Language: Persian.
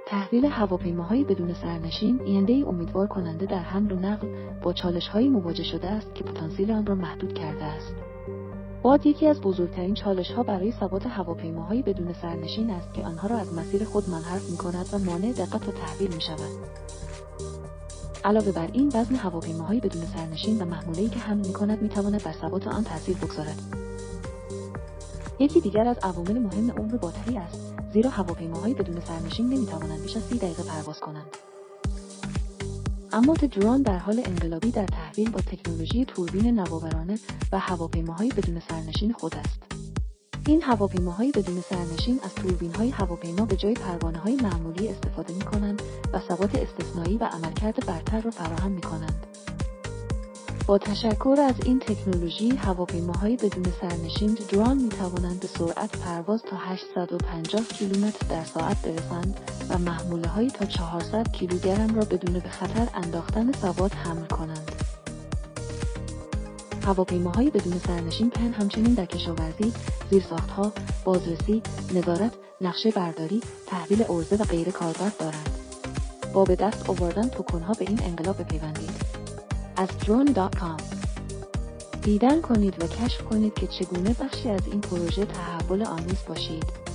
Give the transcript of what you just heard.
تحویل هواپیماهای بدون سرنشین اینده‌ای امیدوار کننده در حمل و نقل با چالش‌هایی مواجه شده است که پتانسیل آن را محدود کرده است. باد یکی از بزرگترین چالش‌ها برای ثبات هواپیماهای بدون سرنشین است که آنها را از مسیر خود منحرف می‌کند و مانع دقت و تحویل می‌شود. علاوه بر این، وزن هواپیماهای بدون سرنشین و محموله‌ای که حمل می‌کند می‌تواند بر ثبات آن تأثیر بگذارد. یکی دیگر از عوامل مهم عمر باتری است، زیرا هواپیماهای بدون سرنشین نمی‌توانند بیش از 30 دقیقه پرواز کنند. اما درون در حال انقلابی در تحویل با تکنولوژی توربین نوآورانه و هواپیماهای بدون سرنشین خود است. این هواپیماهای بدون سرنشین از توربین‌های هواپیما به جای پروانه‌های معمولی استفاده می‌کنند و ثبات استثنایی و عملکرد برتر را فراهم می‌کنند. با تشکر از این تکنولوژی، هواپیماهای بدون سرنشین درون می‌توانند به سرعت پرواز تا 850 کیلومتر در ساعت برسند و محموله‌های تا 400 کیلوگرم را بدون به خطر انداختن ثبات حمل کنند. هواپیماهای بدون سرنشین همچنین در کشاورزی، زیرساخت‌ها، بازرسی، نظارت، نقشه برداری، تحویل عرضه و غیره کاربرد دارند. با به دست آوردن توکن‌ها به این انقلاب بپیوندید. از drone.com دیدن کنید و کشف کنید که چگونه بخشی از این پروژه تحول آمیز باشید.